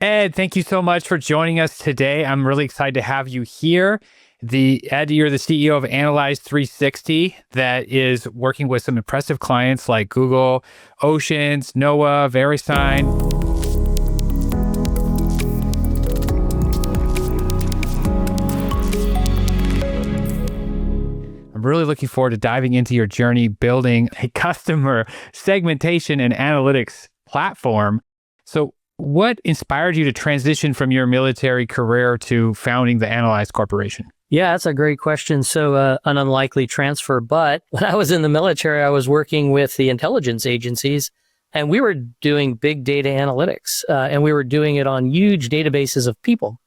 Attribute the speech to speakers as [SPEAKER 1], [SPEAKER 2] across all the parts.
[SPEAKER 1] Ed, thank you so much for joining us today. I'm really excited to have you here. Ed, you're the CEO of Analyze 360 that is working with some impressive clients like Google, Oceans, NOAA, VeriSign. I'm really looking forward to diving into your journey building a customer segmentation and analytics platform. So, what inspired you to transition from your military career to founding the Analyze Corporation?
[SPEAKER 2] Yeah, that's a great question. So an unlikely transfer. But when I was in the military, I was working with the intelligence agencies and we were doing big data analytics and we were doing it on huge databases of people.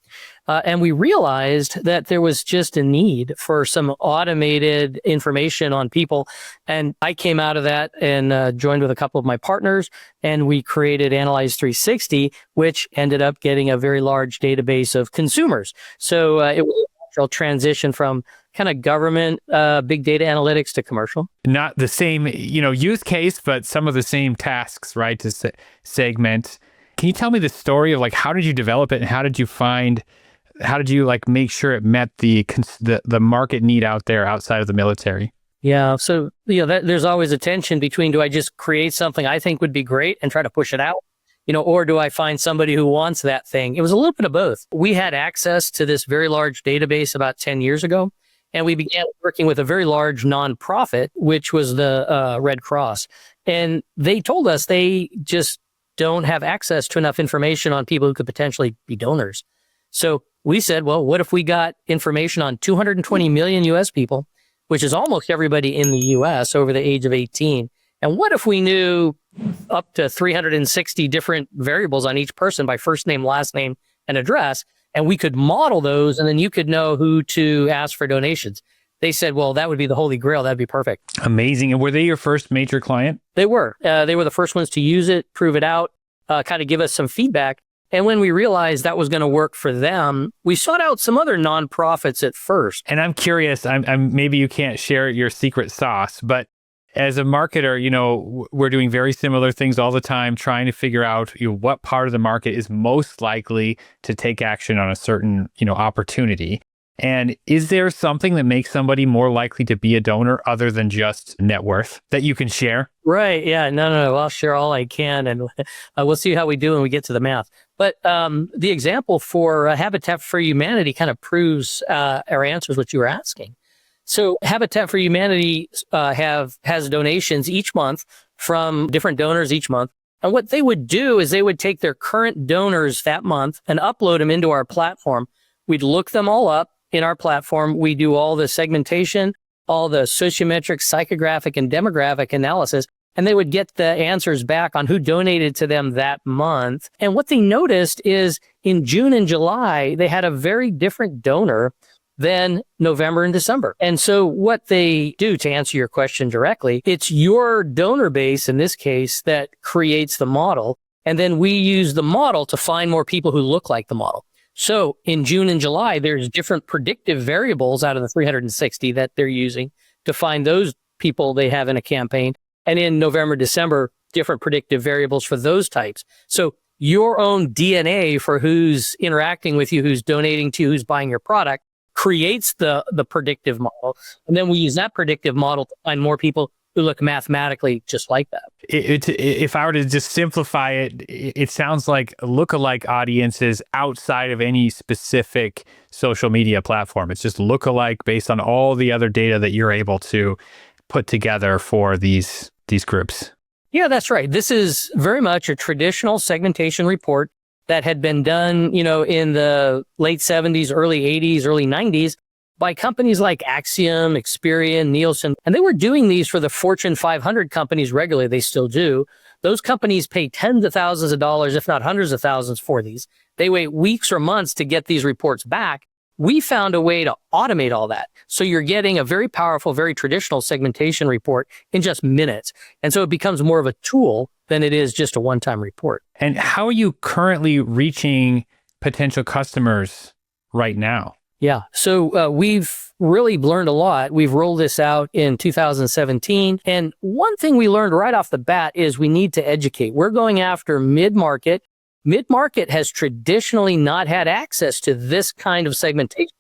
[SPEAKER 2] And we realized that there was just a need for some automated information on people. And I came out of that and joined with a couple of my partners, and we created Analyze 360, which ended up getting a very large database of consumers. So it was a natural transition from kind of government big data analytics to commercial.
[SPEAKER 1] Not the same, use case, but some of the same tasks, right? To segment. Can you tell me the story of how did you develop it and how did you make sure it met the market need out there outside of the military?
[SPEAKER 2] Yeah. So, there's always a tension between, do I just create something I think would be great and try to push it out, or do I find somebody who wants that thing? It was a little bit of both. We had access to this very large database about 10 years ago, and we began working with a very large nonprofit, which was the Red Cross. And they told us they just don't have access to enough information on people who could potentially be donors. So we said, well, what if we got information on 220 million US people, which is almost everybody in the US over the age of 18? And what if we knew up to 360 different variables on each person by first name, last name, and address, and we could model those, and then you could know who to ask for donations? They said, well, that would be the holy grail. That'd be perfect.
[SPEAKER 1] Amazing. And were they your first major client?
[SPEAKER 2] They were. They were the first ones to use it, prove it out, kind of give us some feedback. And when we realized that was going to work for them, we sought out some other nonprofits at first.
[SPEAKER 1] And I'm curious, I'm maybe you can't share your secret sauce, but as a marketer, we're doing very similar things all the time, trying to figure out what part of the market is most likely to take action on a certain, opportunity. And is there something that makes somebody more likely to be a donor other than just net worth that you can share?
[SPEAKER 2] Right. Yeah. No. I'll share all I can, and we'll see how we do when we get to the math. But the example for Habitat for Humanity kind of proves or answers what you were asking. So Habitat for Humanity has donations each month from different donors each month. And what they would do is they would take their current donors that month and upload them into our platform. We'd look them all up in our platform. We do all the segmentation, all the sociometric, psychographic, and demographic analysis, and they would get the answers back on who donated to them that month. And what they noticed is in June and July, they had a very different donor than November and December. And so what they do, to answer your question directly, it's your donor base in this case that creates the model. And then we use the model to find more people who look like the model. So in June and July, there's different predictive variables out of the 360 that they're using to find those people they have in a campaign. And in November, December, different predictive variables for those types. So your own DNA for who's interacting with you, who's donating to you, who's buying your product, creates the predictive model. And then we use that predictive model to find more people who look mathematically just like that.
[SPEAKER 1] If I were to just simplify it, it sounds like lookalike audiences outside of any specific social media platform. It's just lookalike based on all the other data that you're able to put together for these groups.
[SPEAKER 2] Yeah, that's right. This is very much a traditional segmentation report that had been done, in the late 70s, early 80s, early 90s by companies like Axiom, Experian, Nielsen. And they were doing these for the Fortune 500 companies regularly. They still do. Those companies pay tens of thousands of dollars, if not hundreds of thousands for these. They wait weeks or months to get these reports back. We found a way to automate all that. So you're getting a very powerful, very traditional segmentation report in just minutes. And so it becomes more of a tool than it is just a one-time report.
[SPEAKER 1] And how are you currently reaching potential customers right now?
[SPEAKER 2] Yeah. So we've really learned a lot. We've rolled this out in 2017. And one thing we learned right off the bat is we need to educate. We're going after mid-market Mid-market has traditionally not had access to this kind of segmentation.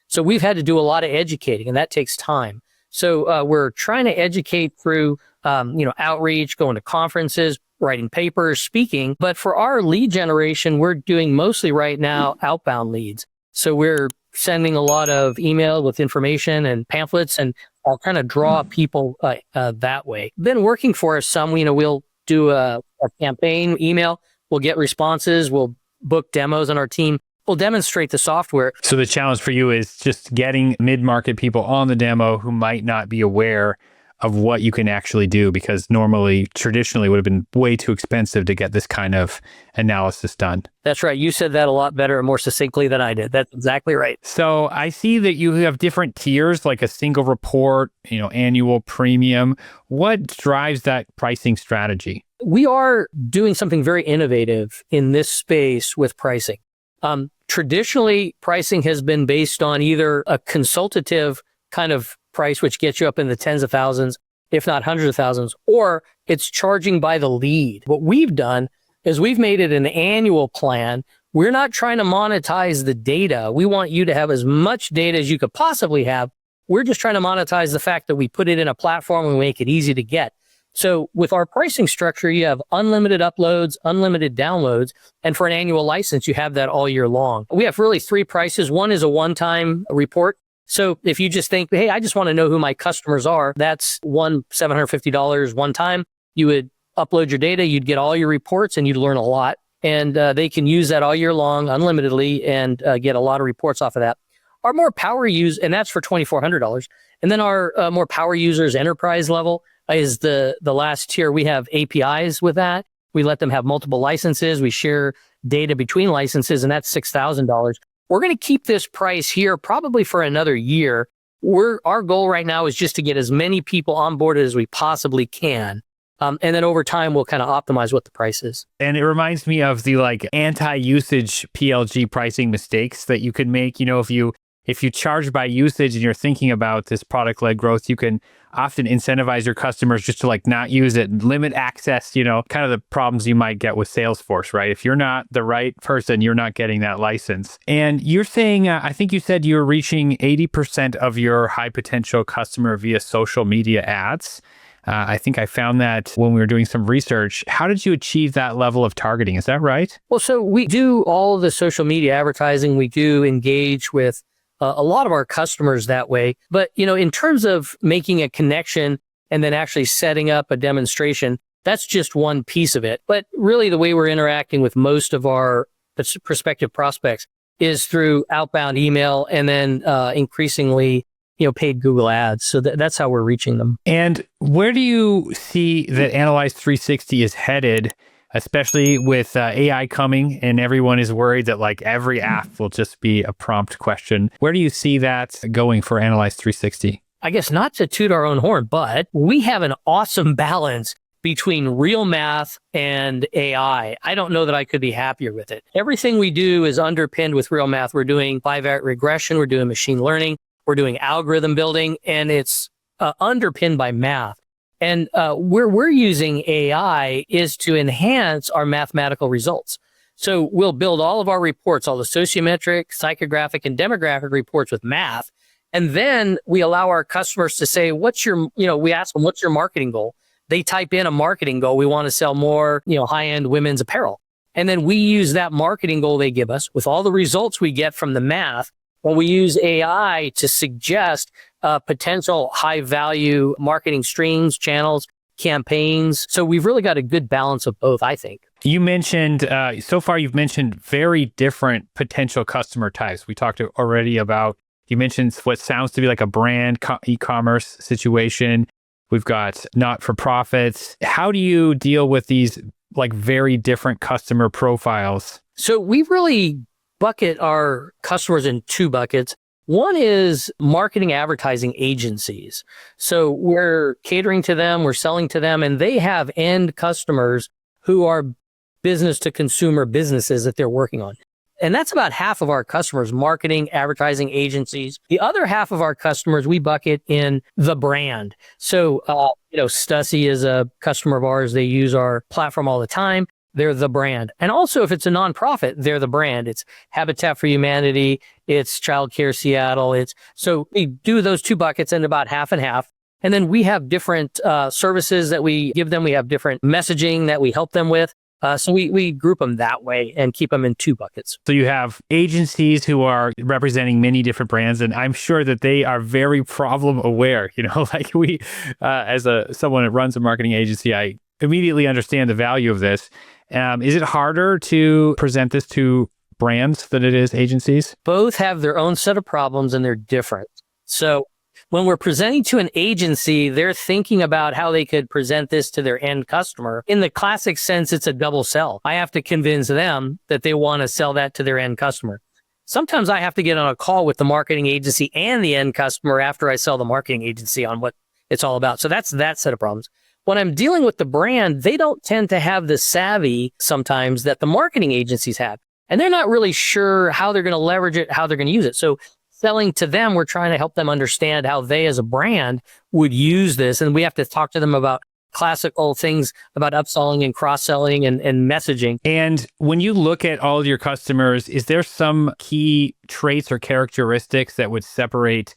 [SPEAKER 2] So we've had to do a lot of educating, and that takes time. So we're trying to educate through, outreach, going to conferences, writing papers, speaking. But for our lead generation, we're doing mostly right now outbound leads. So we're sending a lot of email with information and pamphlets, and I'll kind of draw people that way. Been working for us some. We'll do a campaign email. We'll get responses. We'll book demos on our team. We'll demonstrate the software.
[SPEAKER 1] So the challenge for you is just getting mid-market people on the demo who might not be aware of what you can actually do, because traditionally would have been way too expensive to get this kind of analysis done.
[SPEAKER 2] That's right. You said that a lot better and more succinctly than I did. That's exactly right.
[SPEAKER 1] So I see that you have different tiers, like a single report, annual premium. What drives that pricing strategy?
[SPEAKER 2] We are doing something very innovative in this space with pricing. Traditionally, pricing has been based on either a consultative kind of price, which gets you up in the tens of thousands, if not hundreds of thousands, or it's charging by the lead. What we've done is we've made it an annual plan. We're not trying to monetize the data. We want you to have as much data as you could possibly have. We're just trying to monetize the fact that we put it in a platform and we make it easy to get. So with our pricing structure, you have unlimited uploads, unlimited downloads, and for an annual license, you have that all year long. We have really three prices. One is a one-time report. So if you just think, hey, I just want to know who my customers are, that's $750 one time. You would upload your data, you'd get all your reports, and you'd learn a lot. And they can use that all year long, unlimitedly, and get a lot of reports off of that. Our more power use, and that's for $2,400. And then our more power users, enterprise level, is the last tier. We have APIs with that. We let them have multiple licenses. We share data between licenses, and that's $6,000. We're going to keep this price here probably for another year. Our goal right now is just to get as many people onboarded as we possibly can. And then over time, we'll kind of optimize what the price is.
[SPEAKER 1] And it reminds me of the anti-usage PLG pricing mistakes that you can make. If you charge by usage and you're thinking about this product-led growth, you can often incentivize your customers just to not use it, limit access, kind of the problems you might get with Salesforce, right? If you're not the right person, you're not getting that license. And you're saying, I think you said you're reaching 80% of your high potential customer via social media ads. I think I found that when we were doing some research. How did you achieve that level of targeting? Is that right?
[SPEAKER 2] Well, so we do all of the social media advertising. We do engage with a lot of our customers that way. But, in terms of making a connection and then actually setting up a demonstration, that's just one piece of it. But really the way we're interacting with most of our prospective prospects is through outbound email and then increasingly, paid Google ads. So that's how we're reaching them.
[SPEAKER 1] And where do you see that Analyze 360 is headed, especially with AI coming and everyone is worried that every app will just be a prompt question? Where do you see that going for Analyze 360?
[SPEAKER 2] I guess not to toot our own horn, but we have an awesome balance between real math and AI. I don't know that I could be happier with it. Everything we do is underpinned with real math. We're doing bivariate regression. We're doing machine learning. We're doing algorithm building, and it's underpinned by math. And where we're using AI is to enhance our mathematical results. So we'll build all of our reports, all the sociometric, psychographic, and demographic reports with math. And then we allow our customers to say, we ask them, what's your marketing goal? They type in a marketing goal. We want to sell more, high-end women's apparel. And then we use that marketing goal they give us with all the results we get from the math. When we use AI to suggest potential high-value marketing streams, channels, campaigns. So we've really got a good balance of both, I think.
[SPEAKER 1] You mentioned, so far you've mentioned very different potential customer types. We talked already about, you mentioned what sounds to be like a brand e-commerce situation. We've got not-for-profits. How do you deal with these very different customer profiles?
[SPEAKER 2] So we really bucket our customers in two buckets. One is marketing advertising agencies. So we're catering to them, we're selling to them, and they have end customers who are business to consumer businesses that they're working on. And that's about half of our customers, marketing advertising agencies. The other half of our customers, we bucket in the brand. So, Stussy is a customer of ours. They use our platform all the time. they're the brand. And also, if it's a nonprofit, they're the brand. It's Habitat for Humanity, it's Childcare Seattle. So we do those two buckets and about half and half. And then we have different services that we give them. We have different messaging that we help them with. So we group them that way and keep them in two buckets.
[SPEAKER 1] So you have agencies who are representing many different brands, and I'm sure that they are very problem aware. Like as someone that runs a marketing agency, I immediately understand the value of this. Is it harder to present this to brands than it is agencies?
[SPEAKER 2] Both have their own set of problems and they're different. So when we're presenting to an agency, they're thinking about how they could present this to their end customer. In the classic sense, it's a double sell. I have to convince them that they want to sell that to their end customer. Sometimes I have to get on a call with the marketing agency and the end customer after I sell the marketing agency on what it's all about. So that's that set of problems. When I'm dealing with the brand, they don't tend to have the savvy sometimes that the marketing agencies have. And they're not really sure how they're going to leverage it, how they're going to use it. So selling to them, we're trying to help them understand how they as a brand would use this. And we have to talk to them about classic old things about upselling and cross-selling and messaging.
[SPEAKER 1] And when you look at all of your customers, is there some key traits or characteristics that would separate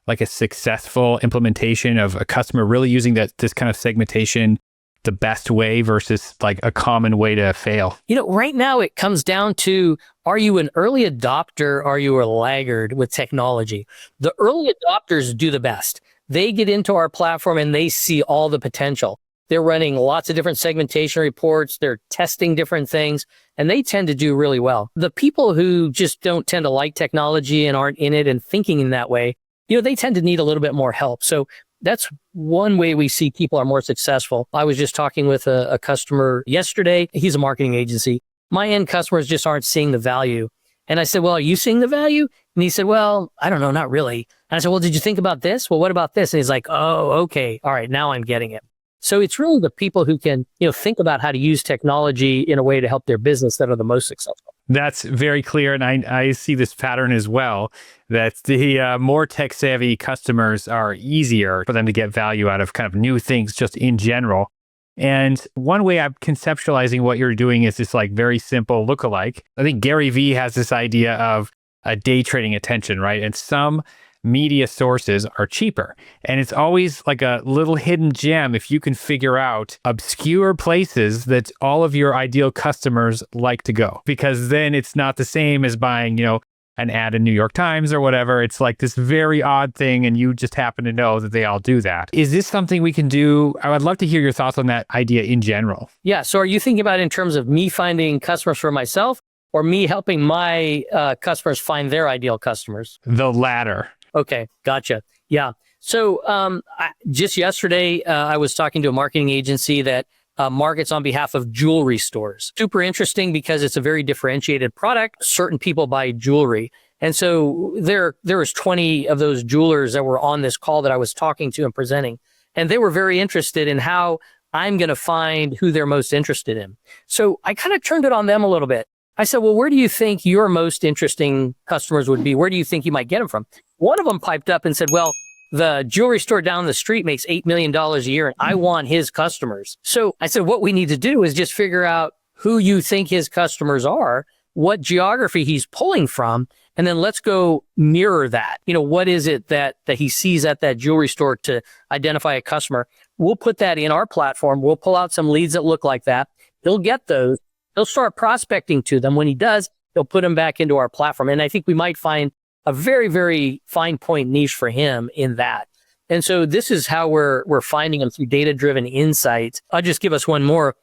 [SPEAKER 1] like a successful implementation of a customer really using this kind of segmentation the best way versus like a common way to fail?
[SPEAKER 2] Right now it comes down to, are you an early adopter? Are you a laggard with technology? The early adopters do the best. They get into our platform and they see all the potential. They're running lots of different segmentation reports. They're testing different things, and they tend to do really well. The people who just don't tend to like technology and aren't in it and thinking in that way, they tend to need a little bit more help. So that's one way we see people are more successful. I was just talking with a customer yesterday. He's a marketing agency. My end customers just aren't seeing the value. And I said, well, are you seeing the value? And he said, well, I don't know, not really. And I said, well, did you think about this? Well, what about this? And he's like, oh, okay. All right, now I'm getting it. So it's really the people who can, think about how to use technology in a way to help their business that are the most successful.
[SPEAKER 1] That's very clear. And I see this pattern as well, that the more tech savvy customers are easier for them to get value out of kind of new things just in general. And one way I'm conceptualizing what you're doing is this like very simple lookalike. I think Gary Vee has this idea of a day trading attention, right? And some media sources are cheaper. And it's always like a little hidden gem if you can figure out obscure places that all of your ideal customers like to go. Because then it's not the same as buying, an ad in New York Times or whatever. It's like this very odd thing, and you just happen to know that they all do that. Is this something we can do? I would love to hear your thoughts on that idea in general.
[SPEAKER 2] Yeah. So are you thinking about it in terms of me finding customers for myself or me helping my customers find their ideal customers?
[SPEAKER 1] The latter.
[SPEAKER 2] Okay, gotcha. Yeah. So just yesterday, I was talking to a marketing agency that markets on behalf of jewelry stores. Super interesting because it's a very differentiated product. Certain people buy jewelry. And so there was 20 of those jewelers that were on this call that I was talking to and presenting. And they were very interested in how I'm going to find who they're most interested in. So I kind of turned it on them a little bit. I said, well, where do you think your most interesting customers would be? Where do you think you might get them from? One of them piped up and said, well, the jewelry store down the street makes $8 million a year and I want his customers. So I said, what we need to do is just figure out who you think his customers are, what geography he's pulling from, and then let's go mirror that. What is it that he sees at that jewelry store to identify a customer? We'll put that in our platform. We'll pull out some leads that look like that. He'll get those. He'll start prospecting to them. When he does, he'll put them back into our platform. And I think we might find a very, very fine point niche for him in that. And so this is how we're finding them through data-driven insights. I'll just give us one more.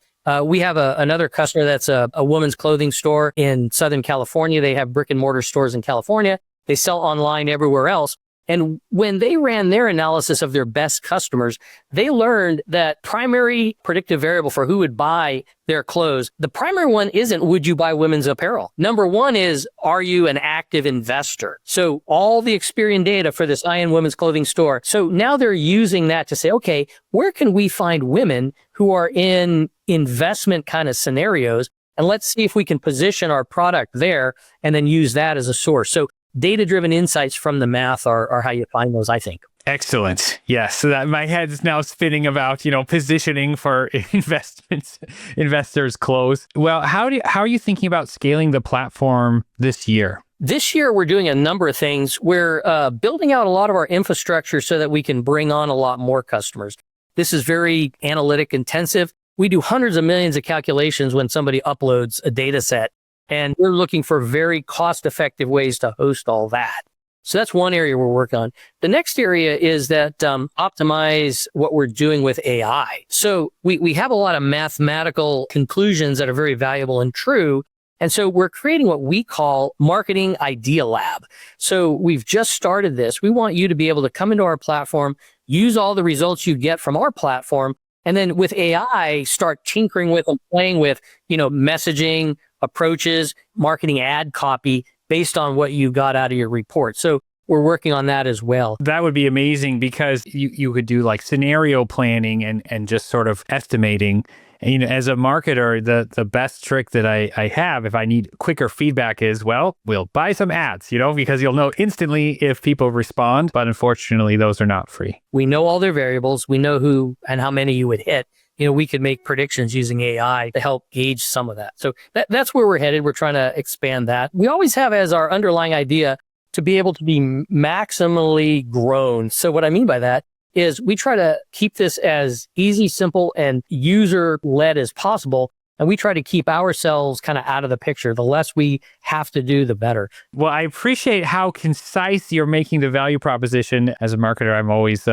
[SPEAKER 2] We have another customer that's a women's clothing store in Southern California. They have brick and mortar stores in California. They sell online everywhere else. And when they ran their analysis of their best customers, they learned that primary predictive variable for who would buy their clothes, the primary one isn't would you buy women's apparel. Number one is, are you an active investor? So all the Experian data for this high-end women's clothing store. So now they're using that to say, okay, where can we find women who are in investment kind of scenarios? And let's see if we can position our product there and then use that as a source. So data-driven insights from the math are how you find those, I think.
[SPEAKER 1] Excellent. Yes. So that my head's now spinning about, positioning for investors close. Well, how are you thinking about scaling the platform this year?
[SPEAKER 2] This year, we're doing a number of things. We're building out a lot of our infrastructure so that we can bring on a lot more customers. This is very analytic intensive. We do hundreds of millions of calculations when somebody uploads a data set, and we're looking for very cost-effective ways to host all that. So that's one area we're working on. The next area is that optimize what we're doing with AI. So we have a lot of mathematical conclusions that are very valuable and true. And so we're creating what we call Marketing Idea Lab. So we've just started this. We want you to be able to come into our platform, use all the results you get from our platform, and then with AI, start tinkering with and playing with, messaging, approaches, marketing ad copy based on what you got out of your report. So we're working on that as well.
[SPEAKER 1] That would be amazing because you could do like scenario planning and just sort of estimating. And, as a marketer, the best trick that I have if I need quicker feedback is, we'll buy some ads, because you'll know instantly if people respond. But unfortunately, those are not free.
[SPEAKER 2] We know all their variables. We know who and how many you would hit. We could make predictions using AI to help gauge some of that. So that's where we're headed. We're trying to expand that. We always have as our underlying idea to be able to be maximally grown. So what I mean by that is we try to keep this as easy, simple, and user-led as possible. And we try to keep ourselves kind of out of the picture. The less we have to do, the better.
[SPEAKER 1] Well, I appreciate how concise you're making the value proposition. As a marketer, I'm always...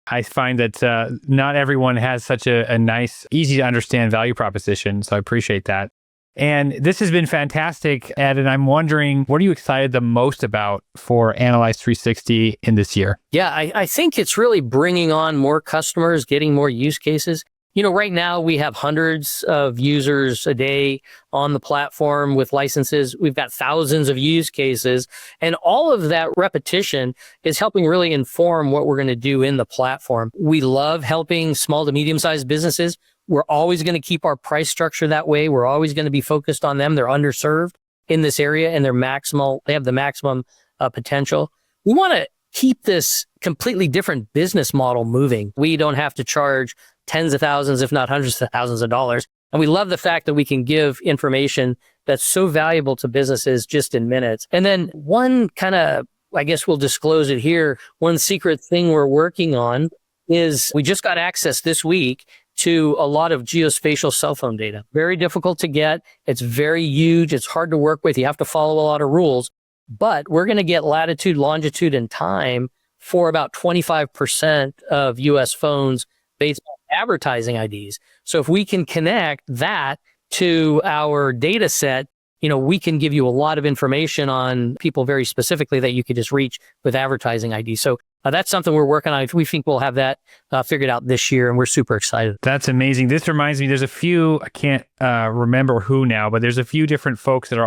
[SPEAKER 1] I find that not everyone has such a nice, easy to understand value proposition. So I appreciate that. And this has been fantastic, Ed. And I'm wondering, what are you excited the most about for Analyze 360 in this year?
[SPEAKER 2] Yeah, I think it's really bringing on more customers, getting more use cases. Right now we have hundreds of users a day on the platform with licenses. We've got thousands of use cases, and all of that repetition is helping really inform what we're going to do in the platform. We love helping small to medium-sized businesses. We're always going to keep our price structure that way. We're always going to be focused on them. They're underserved in this area, and they have the maximum potential. We want to keep this completely different business model moving. We don't have to charge tens of thousands, if not hundreds of thousands of dollars. And we love the fact that we can give information that's so valuable to businesses just in minutes. And then one kind of, I guess we'll disclose it here, one secret thing we're working on is we just got access this week to a lot of geospatial cell phone data. Very difficult to get. It's very huge. It's hard to work with. You have to follow a lot of rules. But we're going to get latitude, longitude, and time for about 25% of U.S. phones based on advertising IDs. So if we can connect that to our data set, we can give you a lot of information on people very specifically that you could just reach with advertising IDs. So that's something we're working on. We think we'll have that figured out this year, and we're super excited.
[SPEAKER 1] That's amazing. This reminds me, there's a few, I can't remember who now, but there's a few different folks that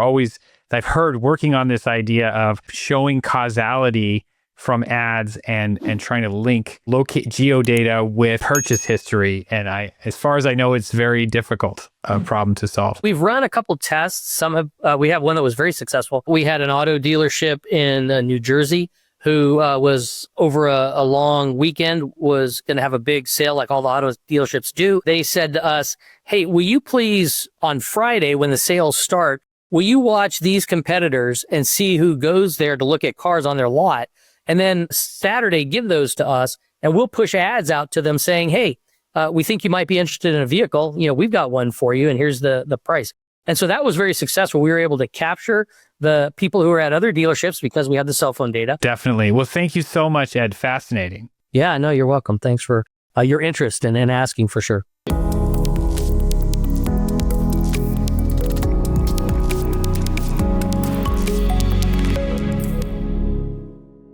[SPEAKER 1] I've heard working on this idea of showing causality from ads and trying to link geodata with purchase history. And as far as I know, it's very difficult problem to solve.
[SPEAKER 2] We've run a couple tests. We have one that was very successful. We had an auto dealership in New Jersey who was over a long weekend, was going to have a big sale like all the auto dealerships do. They said to us, hey, will you please, on Friday when the sales start, will you watch these competitors and see who goes there to look at cars on their lot? And then Saturday, give those to us, and we'll push ads out to them saying, hey, we think you might be interested in a vehicle. We've got one for you, and here's the price. And so that was very successful. We were able to capture the people who are at other dealerships because we had the cell phone data.
[SPEAKER 1] Definitely. Well, thank you so much, Ed. Fascinating.
[SPEAKER 2] Yeah, no, you're welcome. Thanks for your interest and asking for sure.